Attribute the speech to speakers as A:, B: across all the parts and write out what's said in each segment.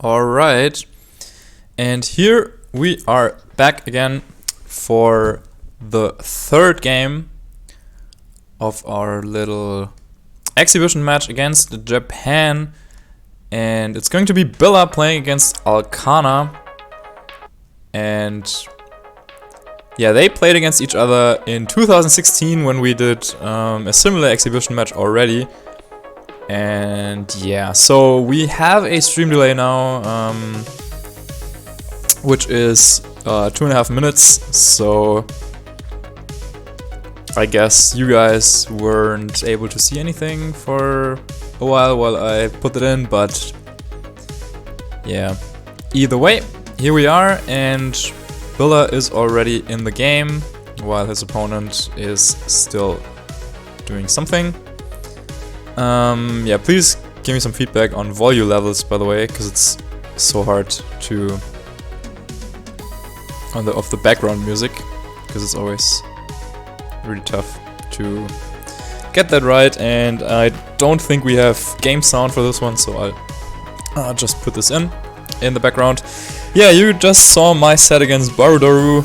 A: Alright, and here we are back again for the third game of our little exhibition match against Japan, and it's going to be Billa playing against Alcana. And yeah, they played against each other in 2016 when we did a similar exhibition match already. And yeah, so we have a stream delay now, which is 2.5 minutes, so I guess you guys weren't able to see anything for a while I put it in, but yeah, either way, here we are, and Billa is already in the game while his opponent is still doing something. Yeah, please give me some feedback on volume levels, by the way, because it's so hard to of the background music, because it's always really tough to get that right, and I don't think we have game sound for this one, so I'll just put this in the background. Yeah, you just saw my set against Barudaru,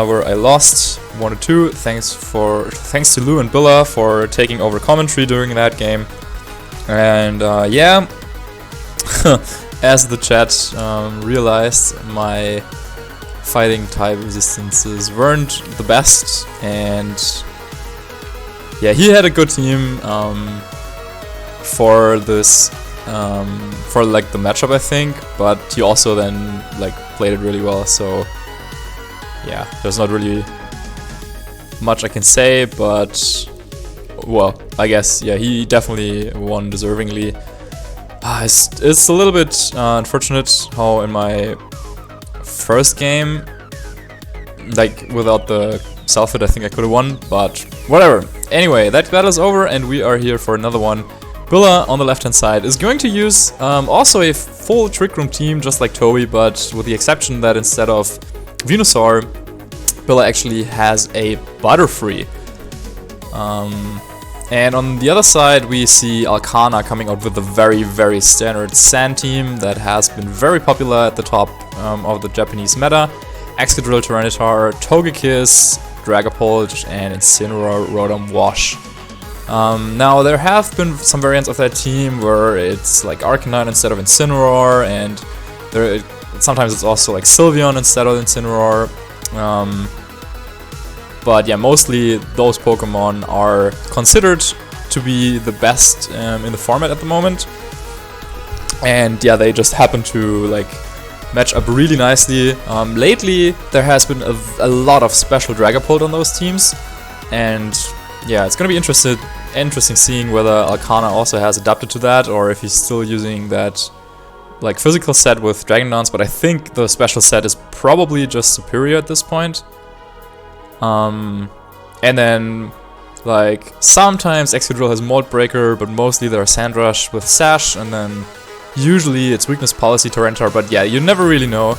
A: where I lost 1-2. Thanks to Lou and Billa for taking over commentary during that game. And yeah, as the chat realized, my fighting type resistances weren't the best, and yeah, he had a good team for this for like the matchup, I think, but he also then like played it really well, so yeah, there's not really much I can say, but well, I guess yeah, he definitely won deservingly. It's a little bit unfortunate how in my first game, like without the self-hit, I think I could have won, but whatever. Anyway, that battle is over and we are here for another one. Billa on the left hand side is going to use also a full Trick Room team just like Toby, but with the exception that instead of Venusaur, Billa actually has a Butterfree. And on the other side we see Alcana coming out with a very standard Sand team that has been very popular at the top of the Japanese meta. Excadrill, Tyranitar, Togekiss, Dragapult, and Incineroar, Rotom, Wash. Now there have been some variants of that team where it's like Arcanine instead of Incineroar, and sometimes it's also like Sylveon instead of Incineroar. But yeah, mostly those Pokemon are considered to be the best in the format at the moment. And yeah, they just happen to like match up really nicely. Lately, there has been a lot of special Dragapult on those teams. And yeah, it's gonna be interesting seeing whether Alcana also has adapted to that, or if he's still using that like physical set with Dragon Dance, but I think the special set is probably just superior at this point. And then, like, sometimes Excadrill has Mold Breaker, but mostly there are Sand Rush with Sash, and then usually it's Weakness Policy Tyranitar, but yeah, you never really know.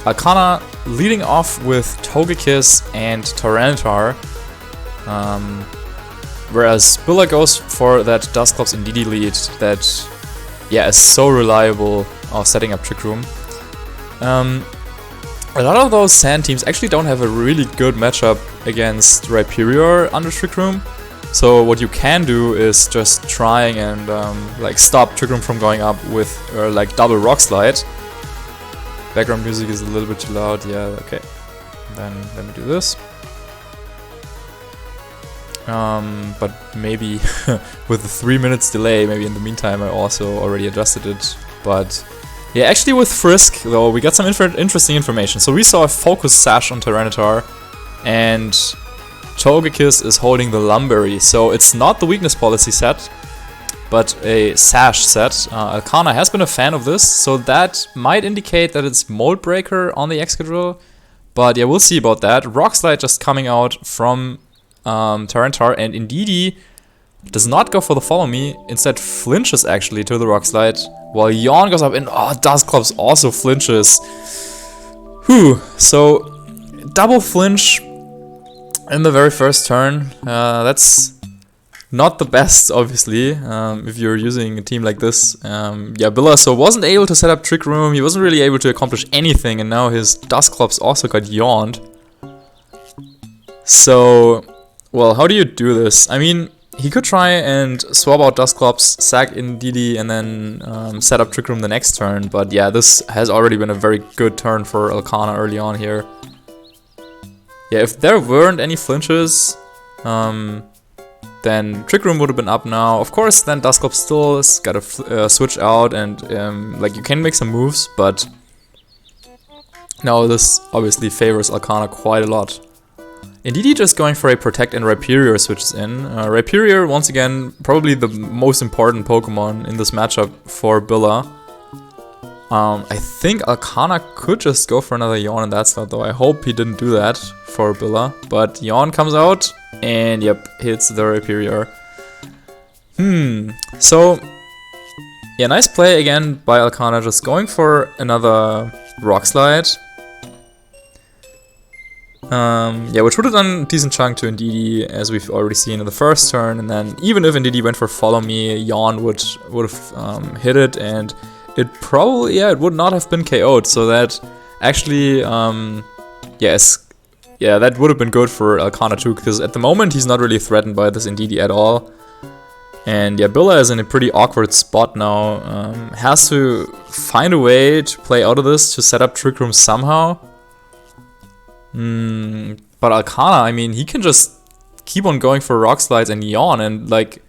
A: Alcana leading off with Togekiss and Tyranitar, whereas Billa goes for that Dusclops Indeedee lead that, yeah, is so reliable of setting up Trick Room. A lot of those Sand teams actually don't have a really good matchup against Rhyperior under Trick Room. So what you can do is just trying and like stop Trick Room from going up with like double Rock Slide. Background music is a little bit too loud. Yeah, okay. Then let me do this. But maybe with the 3 minutes delay, maybe in the meantime I also already adjusted it. But yeah, actually with Frisk, though, we got some interesting information. So we saw a Focus Sash on Tyranitar, and Togekiss is holding the Lumberry. So it's not the Weakness Policy set, but a Sash set. Alcana has been a fan of this, so that might indicate that it's Mold Breaker on the Excadrill. But yeah, we'll see about that. Rock Slide just coming out from Tyranitar, and Indeedee does not go for the Follow Me, instead flinches actually to the Rock Slide, while Yawn goes up and Dusclops also flinches. Whew, so double flinch in the very first turn, that's not the best, obviously, if you're using a team like this. Yeah, Billa so wasn't able to set up Trick Room. He wasn't really able to accomplish anything, and now his Dusclops also got yawned. So, well, how do you do this? I mean, he could try and swap out Dusclops, sack in DD, and then set up Trick Room the next turn. But yeah, this has already been a very good turn for Alcana early on here. Yeah, if there weren't any flinches, then Trick Room would have been up now. Of course, then Dusclops still has got to switch out, and like you can make some moves, but now this obviously favors Alcana quite a lot. Indeed, just going for a Protect and Rhyperior switches in. Rhyperior, once again, probably the most important Pokemon in this matchup for Billa. I think Alcana could just go for another Yawn in that slot, though. I hope he didn't do that for Billa. But Yawn comes out, and yep, hits the Rhyperior. So, yeah, nice play again by Alcana, just going for another Rock Slide. Yeah, which would have done a decent chunk to Indeedee, as we've already seen in the first turn, and then even if Indeedee went for Follow Me, Yawn would have hit it, and it probably, yeah, it would not have been KO'd, so that actually, yes, yeah, that would have been good for Alcana too, because at the moment he's not really threatened by this Indeedee at all. And yeah, Billa is in a pretty awkward spot now, has to find a way to play out of this, to set up Trick Room somehow. But Alcana, I mean, he can just keep on going for Rock Slides and Yawn, and like,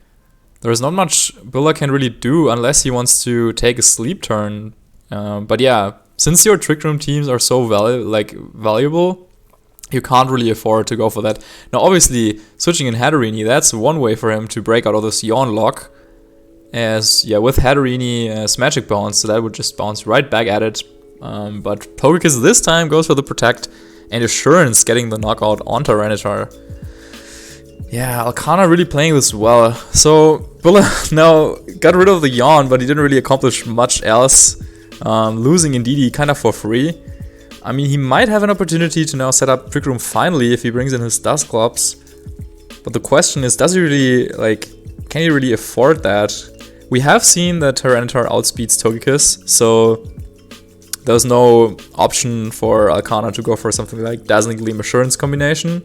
A: there's not much Billa can really do unless he wants to take a sleep turn. But yeah, since your Trick Room teams are so valuable, you can't really afford to go for that. Now, obviously, switching in Hatterene, that's one way for him to break out of this Yawn lock. As, yeah, with Hatterene as Magic Bounce, so that would just bounce right back at it. But Togekiss this time goes for the Protect, and Assurance getting the knockout on Tyranitar. Yeah, Alcana really playing this well. So, Billa now got rid of the Yawn, but he didn't really accomplish much else. Losing Indeedee kind of for free. I mean, he might have an opportunity to now set up Trick Room finally if he brings in his Dusclops. But the question is, does he really, like, can he really afford that? We have seen that Tyranitar outspeeds Togekiss, so there's no option for Alcana to go for something like Dazzling Gleam Assurance combination.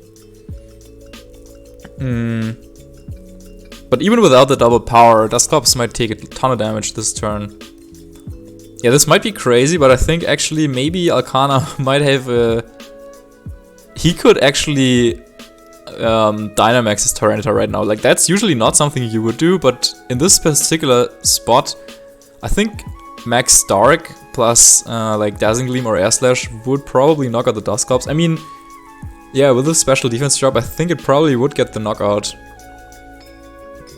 A: But even without the double power, Dusclops might take a ton of damage this turn. Yeah, this might be crazy, but I think actually maybe Alcana might have a... He could actually Dynamax his Tyranitar right now. Like, that's usually not something you would do, but in this particular spot, I think Max Dark plus like Dazzling Gleam or Air Slash would probably knock out the Dusclops. I mean, yeah, with this special defense drop, I think it probably would get the knockout.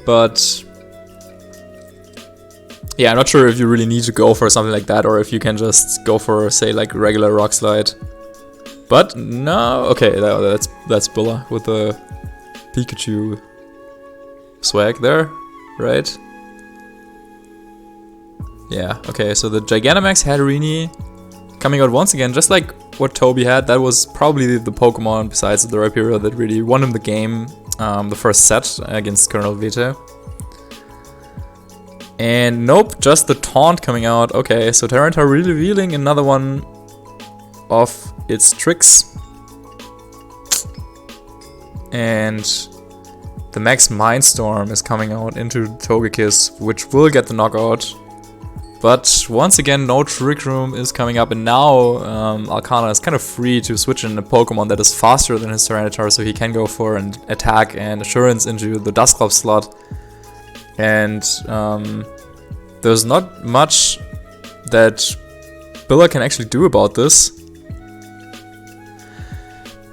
A: But yeah, I'm not sure if you really need to go for something like that, or if you can just go for, say, like regular Rock Slide. But no, okay, that's Billa with the Pikachu swag there, right? Yeah, okay, so the Gigantamax Hatterene coming out once again, just like what Toby had. That was probably the Pokemon besides the Rhyperior that really won him the game, the first set against Colonel Vete. And nope, just the Taunt coming out. Okay, so Tyranitar revealing another one of its tricks. And the Max Mindstorm is coming out into Togekiss, which will get the knockout. But once again, no Trick Room is coming up, and now Alcana is kind of free to switch in a Pokemon that is faster than his Tyranitar, so he can go for an attack and Assurance into the Dusclops slot. And there's not much that Billa can actually do about this.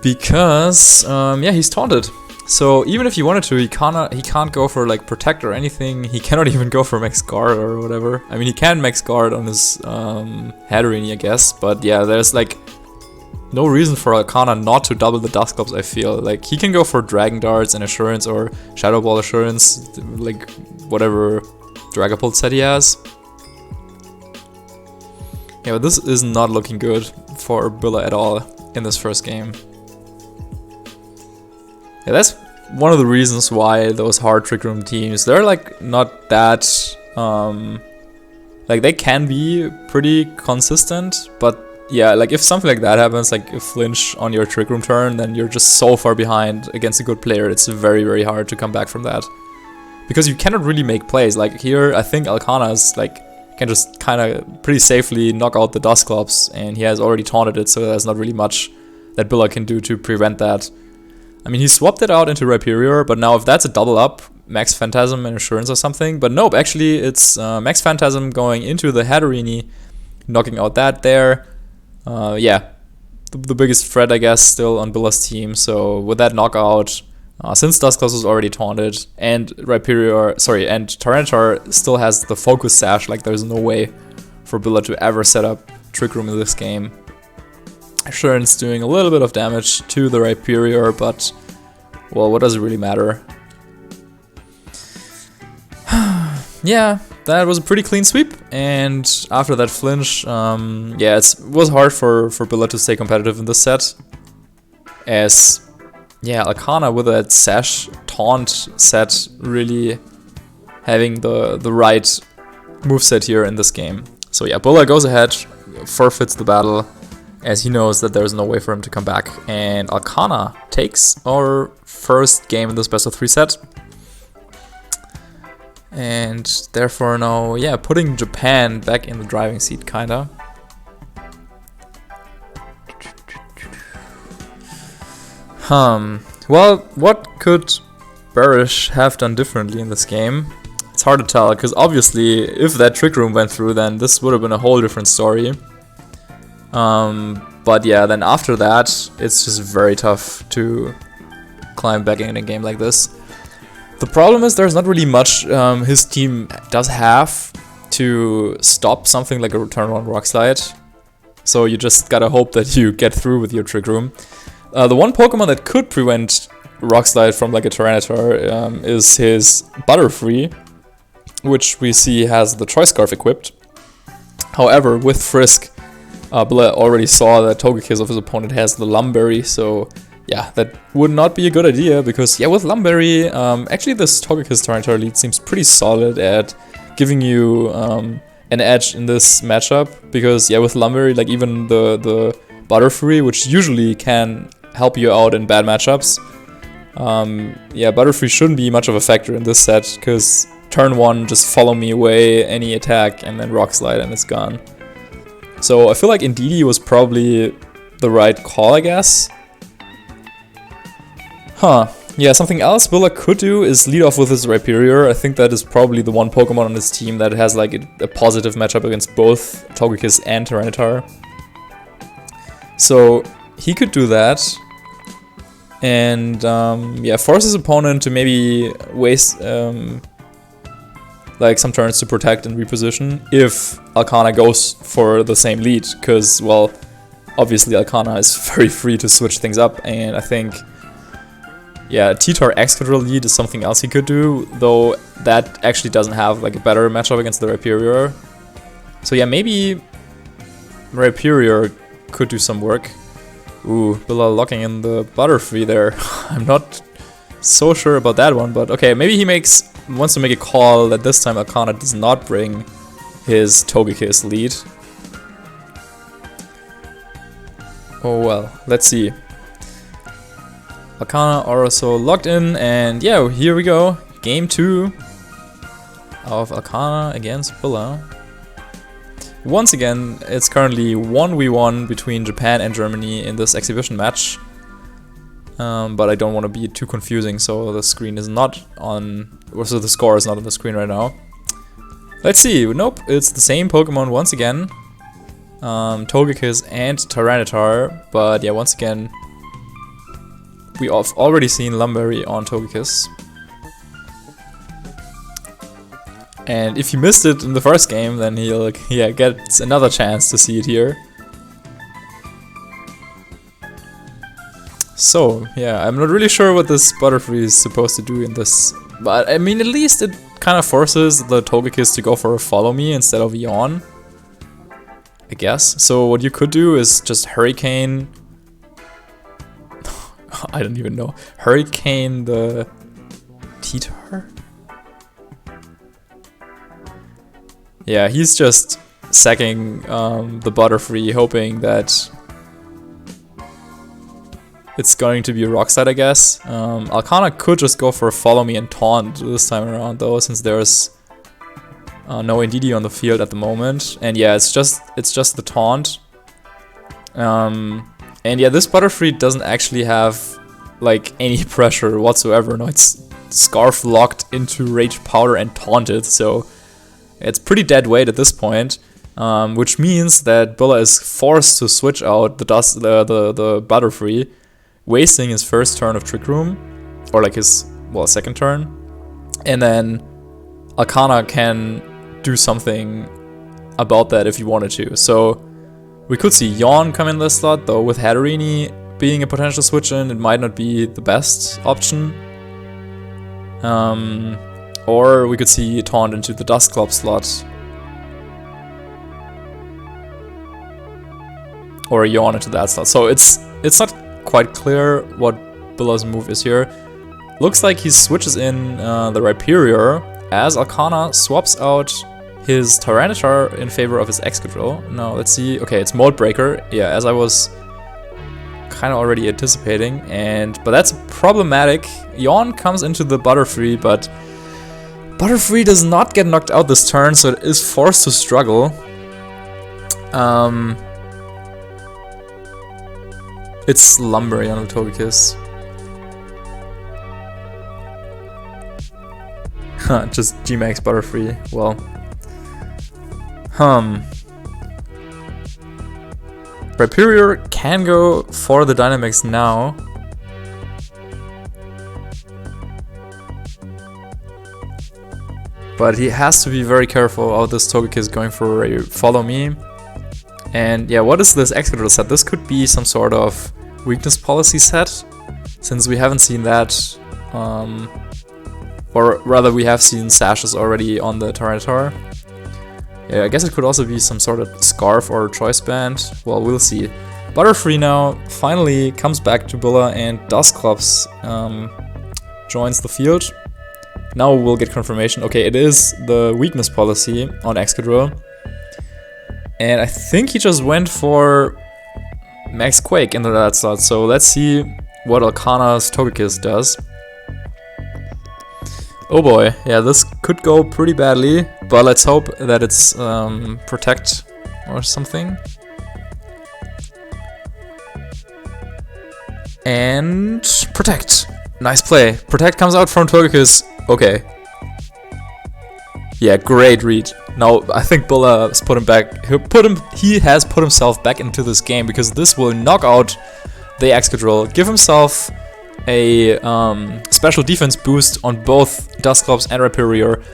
A: Because, yeah, he's taunted. So even if he wanted to, he can't go for like Protect or anything. He cannot even go for Max Guard or whatever. I mean, he can Max Guard on his Hatterene, I guess. But yeah, there's like no reason for Alcana not to double the Dusclops, I feel. Like, he can go for Dragon Darts and Assurance or Shadow Ball Assurance, like whatever Dragapult set he has. Yeah, but this is not looking good for Billa at all in this first game. Yeah, one of the reasons why those hard Trick Room teams, they're like not that, like they can be pretty consistent, but yeah, like if something like that happens, like a flinch on your Trick Room turn, then you're just so far behind against a good player, it's very, very hard to come back from that. Because you cannot really make plays. Like here, I think Alcana's like can just kind of pretty safely knock out the Dusclops, and he has already taunted it, so there's not really much that Billa can do to prevent that. I mean, he swapped it out into Rhyperior, but now if that's a double up, Max Phantasm and Assurance or something, but nope, actually it's Max Phantasm going into the Hatterini, knocking out that there. Yeah, the biggest threat, I guess, still on Billa's team. So with that knockout, since Dusclops was already taunted, and and Tyranitar still has the focus sash, like there's no way for Billa to ever set up Trick Room in this game. Assurance doing a little bit of damage to the Rhyperior, but well, what does it really matter? Yeah, that was a pretty clean sweep, and after that flinch, yeah, it was hard for Billa to stay competitive in this set, as, yeah, Alcana with that Sash taunt set really having the right moveset here in this game. So yeah, Billa goes ahead, forfeits the battle, as he knows that there's no way for him to come back, and Alcana takes our first game in this best of 3 set. And therefore now, yeah, putting Japan back in the driving seat, kinda. Well, what could Barish have done differently in this game? It's hard to tell, because obviously, if that Trick Room went through, then this would have been a whole different story. But yeah, then after that, it's just very tough to climb back in a game like this. The problem is there's not really much his team does have to stop something like a Return on Rock Slide. So you just gotta hope that you get through with your Trick Room. The one Pokemon that could prevent Rock Slide from like a Tyranitar is his Butterfree, which we see has the Choice Scarf equipped. However, with Frisk, Billa already saw that Togekiss of his opponent has the Lumberry, so yeah, that would not be a good idea, because yeah, with Lumberry, actually this Togekiss Tyranitar lead seems pretty solid at giving you an edge in this matchup, because yeah, with Lumberry, like even the Butterfree, which usually can help you out in bad matchups, yeah, Butterfree shouldn't be much of a factor in this set, because turn 1, just follow me away, any attack, and then Rock Slide and it's gone. So I feel like Indeedee was probably the right call, I guess. Yeah, something else Billa could do is lead off with his Rhyperior. I think that is probably the one Pokemon on his team that has like a positive matchup against both Togekiss and Tyranitar. So he could do that. And yeah, force his opponent to maybe waste like some turns to protect and reposition if Alcana goes for the same lead, because, well, obviously Alcana is very free to switch things up, and I think, yeah, T-Tar Excadrill lead is something else he could do, though that actually doesn't have like a better matchup against the Rhyperior. So yeah, maybe Rhyperior could do some work. Ooh, Billa locking in the Butterfree there. I'm not so sure about that one, but okay, maybe he wants to make a call that this time Alcana does not bring his Togekiss lead. Oh well, let's see. Alcana also locked in, and yeah, here we go. Game 2 of Alcana against Billa. Once again, it's currently 1v1 between Japan and Germany in this exhibition match. But I don't want to be too confusing, so the screen is not on, or so the score is not on the screen right now. Let's see, nope, it's the same Pokemon once again. Togekiss and Tyranitar, but yeah, once again, we have already seen Lumberry on Togekiss. And if he missed it in the first game, then he'll get another chance to see it here. So, yeah, I'm not really sure what this Butterfree is supposed to do in this, but I mean, at least it kind of forces the Togekiss to go for a Follow Me instead of Yawn, I guess. So what you could do is just Hurricane. I don't even know. Hurricane the T-Tar? Yeah, he's just sacking the Butterfree, hoping that it's going to be a Rock Slide, I guess. Alcana could just go for a Follow Me and Taunt this time around, though, since there's no Indeedee on the field at the moment. And yeah, it's just the Taunt. And yeah, this Butterfree doesn't actually have like any pressure whatsoever. No, it's Scarf locked into Rage Powder and taunted, so it's pretty dead weight at this point. Which means that Billa is forced to switch out the Butterfree, wasting his first turn of Trick Room, or like his, well, second turn, and then Alcana can do something about that if he wanted to. So we could see Yawn come in this slot, though with Hatterini being a potential switch in, it might not be the best option. Or we could see Taunt into the Dusclops slot. Or Yawn into that slot. So it's not quite clear what Billa's move is here. Looks like he switches in the Rhyperior as Alcana swaps out his Tyranitar in favor of his Excadrill. Now let's see. Okay, it's Mold Breaker. Yeah, as I was kind of already anticipating, but that's problematic. Yawn comes into the Butterfree, but Butterfree does not get knocked out this turn, so it is forced to struggle. It's Slumbering on the Togekiss. Just G-Max Butterfree. Well. Rhyperior can go for the Dynamax now. But he has to be very careful how this Togekiss is going for a Follow Me. And yeah, what is this Excadrill set? This could be some sort of weakness policy set, since we haven't seen that, or rather we have seen Sashes already on the Tyranitar. Yeah, I guess it could also be some sort of Scarf or Choice Band. Well, we'll see. Butterfree now finally comes back to Billa, and Dusclops joins the field. Now we'll get confirmation. Okay, it is the weakness policy on Excadrill. And I think he just went for Max Quake into that slot, so let's see what Alcana's Togekiss does. Oh boy, yeah, this could go pretty badly, but let's hope that it's Protect or something. And Protect. Nice play. Protect comes out from Togekiss. Okay. Yeah, great read. Now, I think Billa has put him back. He has put himself back into this game, because this will knock out the Excadrill, give himself a special defense boost on both Dusclops and Rhyperior.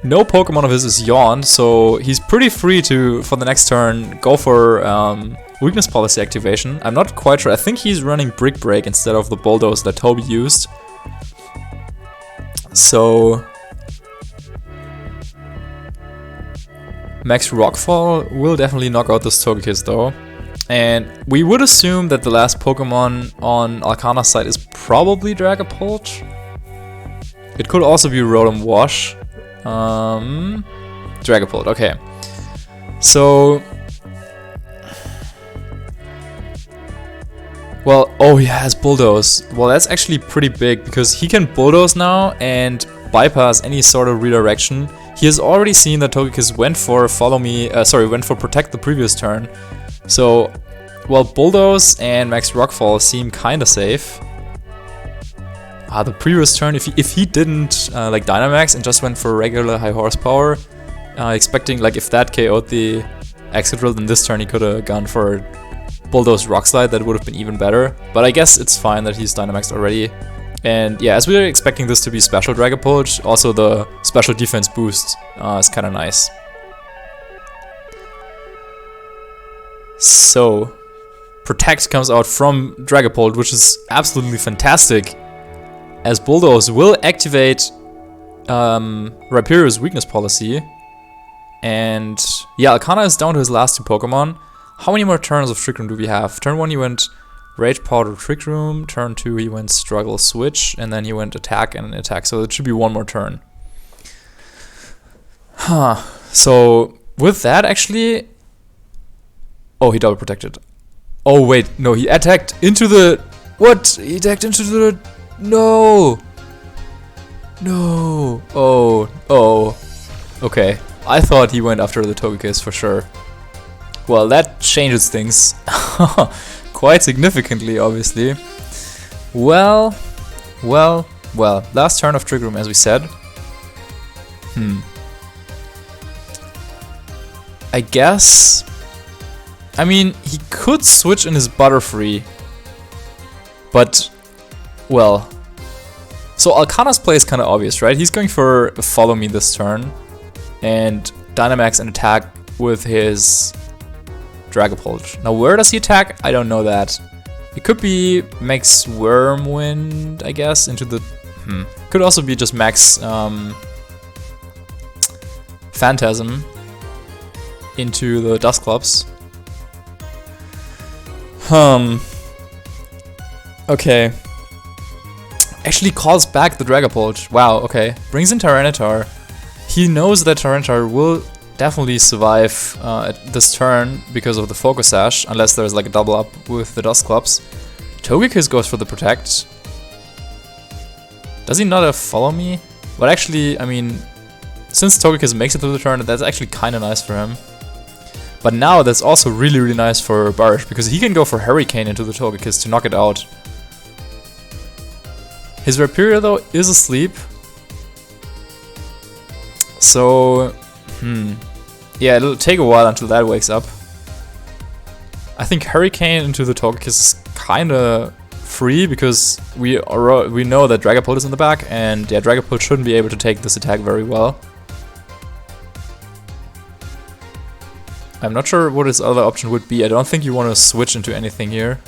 A: No Pokemon of his is Yawn, so he's pretty free to, for the next turn, go for weakness policy activation. I'm not quite sure. I think he's running Brick Break instead of the Bulldoze that Toby used. So Max Rockfall will definitely knock out this Togekiss though. And we would assume that the last Pokemon on Alcana's side is probably Dragapult. It could also be Rotom Wash. Dragapult, okay. So... well, oh yeah, it's Bulldoze. Well, that's actually pretty big, because he can Bulldoze now and bypass any sort of redirection. He has already seen that Togekiss went for went for Protect the previous turn. So, well, Bulldoze and Max Rockfall seem kinda safe. The previous turn, if he didn't like Dynamax and just went for regular high horsepower, expecting like if that KO'd the Excadrill, then this turn he could have gone for Bulldoze Rock Slide. That would have been even better. But I guess it's fine that he's Dynamaxed already. And yeah, as we were expecting this to be special Dragapult, also the special defense boost is kind of nice. So, Protect comes out from Dragapult, which is absolutely fantastic, as Bulldoze will activate Rhyperior's weakness policy. And yeah, Alcana is down to his last two Pokemon. How many more turns of Trick Room do we have? Turn 1 he went Rage Powder Trick Room. Turn 2 he went Struggle Switch, and then he went Attack and Attack. So it should be one more turn. Huh. So with that, actually... Oh, he double protected. Oh, wait. No, he attacked into the... What? He attacked into the... No! No! Oh. Oh. Okay. I thought he went after the Togekiss for sure. Well, that changes things. Quite significantly, obviously. Well. Last turn of Trick Room, as we said. I guess... I mean, he could switch in his Butterfree. But... Well... So Alcana's play is kind of obvious, right? He's going for Follow Me this turn. And Dynamax and attack with his Dragapult. Now where does he attack? I don't know that. It could be Max Wormwind, I guess, into the... Could also be just Max Phantasm into the Dusclops. Okay. Actually calls back the Dragapult. Wow, okay. Brings in Tyranitar. He knows that Tyranitar will definitely survive this turn because of the Focus Sash, unless there's like a double up with the Dusclops. Togekiss goes for the Protect. Does he not have Follow Me? But actually, I mean, since Togekiss makes it through the turn, that's actually kind of nice for him. But now that's also really, really nice for Barsh, because he can go for Hurricane into the Togekiss to knock it out. His Rhyperior, though, is asleep. So, yeah, it'll take a while until that wakes up. I think Hurricane into the Togekiss is kinda free, because we know that Dragapult is in the back, and yeah, Dragapult shouldn't be able to take this attack very well. I'm not sure what his other option would be. I don't think you want to switch into anything here.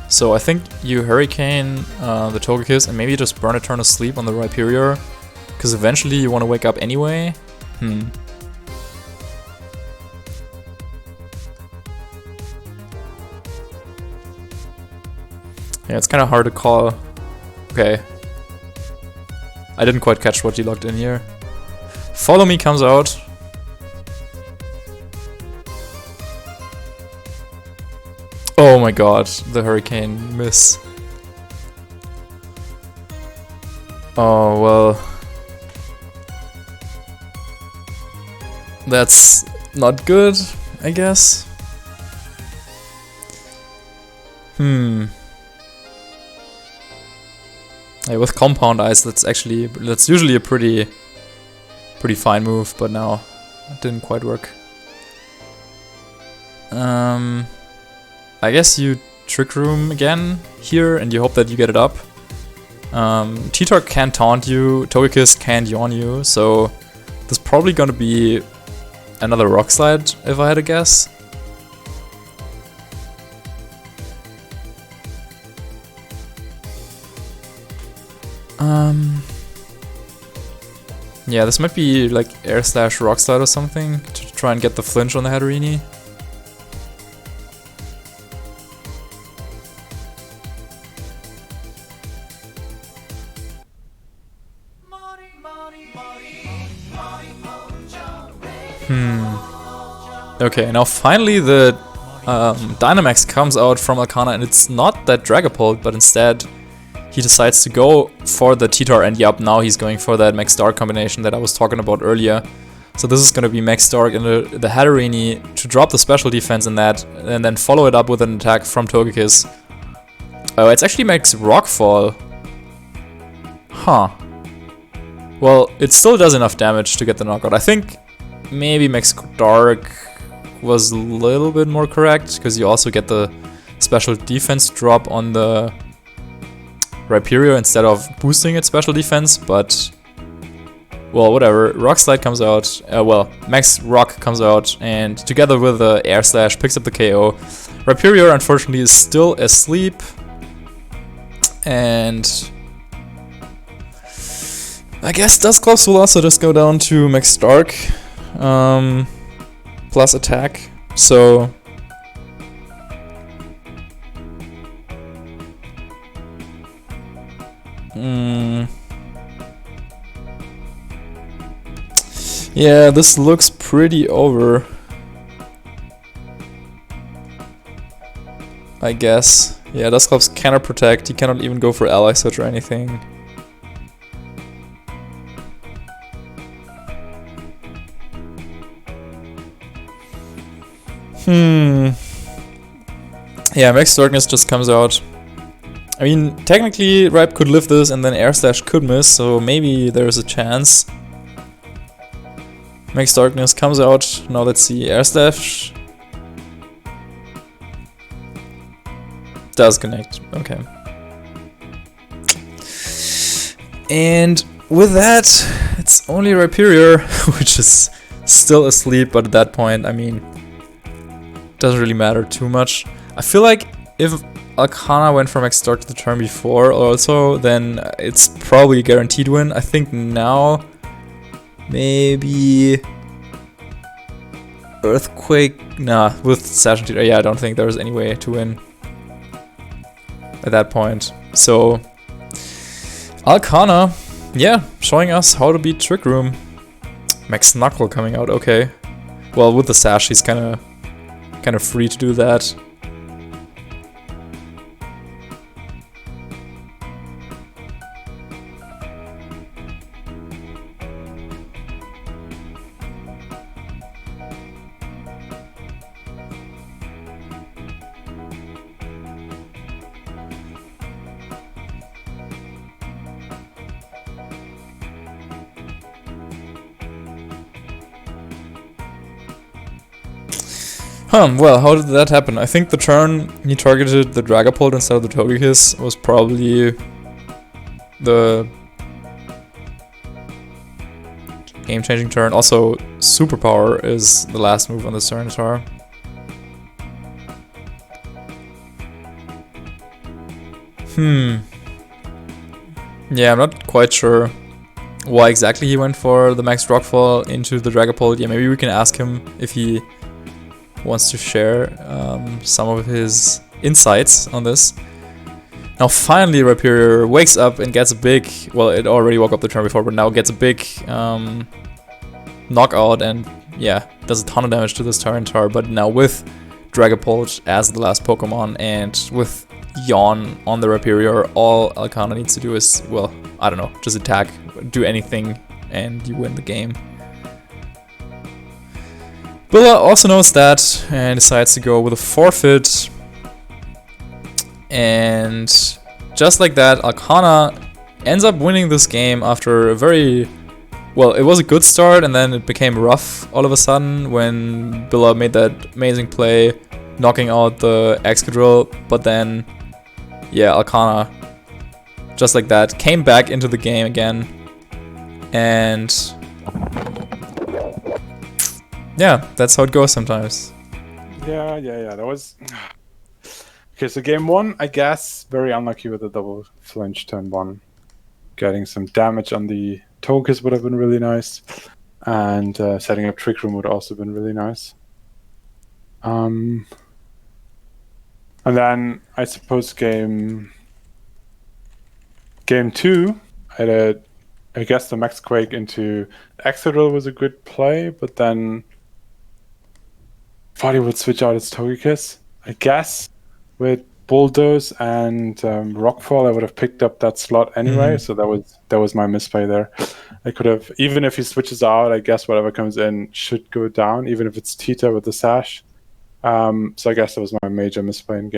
A: So I think you Hurricane the Togekiss and maybe just burn a turn of sleep on the Rhyperior, because eventually you want to wake up anyway. Yeah, it's kind of hard to call. Okay. I didn't quite catch what you locked in here. Follow Me comes out. Oh my god, the Hurricane miss. Oh, well. That's not good, I guess. Yeah, with Compound Ice, that's usually a pretty fine move, but now it didn't quite work. I guess you Trick Room again here, and you hope that you get it up. T-Tark can't taunt you, Togekiss can't yawn you, so there's probably gonna be another Rock Slide, if I had to guess. Yeah, this might be like Air Slash Rock Slide or something to try and get the flinch on the Hatterini. Okay, now finally the Dynamax comes out from Alcana, and it's not that Dragapult, but instead he decides to go for the T-Tar, and yup, now he's going for that Max Dark combination that I was talking about earlier. So this is going to be Max Dark and the Hatterini to drop the special defense in that, and then follow it up with an attack from Togekiss. Oh, it's actually Max Rockfall. Huh. Well, it still does enough damage to get the knockout. I think maybe Max Dark was a little bit more correct, because you also get the special defense drop on the Rhyperior instead of boosting its special defense, but well, whatever. Rock Slide comes out, well, Max Rock comes out, and together with the Air Slash picks up the KO. Rhyperior, unfortunately, is still asleep, and I guess Dusclops will also just go down to Max Dark. plus attack. So yeah, this looks pretty over, I guess. Yeah, Dusclops cannot protect, he cannot even go for ally search or anything. Yeah, Max Darkness just comes out. I mean, technically, Ripe could live this and then Air Slash could miss, so maybe there's a chance. Max Darkness comes out. Now let's see. Air Slash does connect. Okay. And with that, it's only Rhyperior, which is still asleep, but at that point, I mean, doesn't really matter too much. I feel like if Alcana went for Max Dark the turn before also, then it's probably a guaranteed win. I think now maybe Earthquake. Nah, with Sash and Teeter, yeah, I don't think there's any way to win at that point. So Alcana, yeah, showing us how to beat Trick Room. Max Knuckle coming out, okay. Well, with the Sash, he's kind of free to do that. Well, how did that happen? I think the turn he targeted the Dragapult instead of the Togekiss was probably the game-changing turn. Also, Superpower is the last move on the Cernitar. Yeah, I'm not quite sure why exactly he went for the Max Rockfall into the Dragapult. Yeah, maybe we can ask him if he wants to share some of his insights on this. Now finally Rhyperior wakes up and gets a big, well, it already woke up the turn before, but now gets a big knockout and yeah, does a ton of damage to this Tyranitar, but now with Dragapult as the last Pokemon and with Yawn on the Rhyperior, all Alcana needs to do is, well, I don't know, just attack, do anything, and you win the game. Billa also knows that and decides to go with a forfeit. And just like that, Alcana ends up winning this game after a very... Well, it was a good start and then it became rough all of a sudden when Billa made that amazing play, knocking out the Excadrill. But then, yeah, Alcana, just like that, came back into the game again. And... yeah, that's how it goes sometimes.
B: Yeah, that was... Okay, so game one, I guess, very unlucky with the double flinch turn one. Getting some damage on the Togekiss would have been really nice. And setting up Trick Room would also have been really nice. And then, I suppose game two, I guess the Max Quake into Excadrill was a good play, but then thought he would switch out its Togekiss. I guess with Bulldoze and Rockfall, I would have picked up that slot anyway. So that was my misplay there. I could have, even if he switches out, I guess whatever comes in should go down, even if it's Tita with the Sash. So I guess that was my major misplay in game.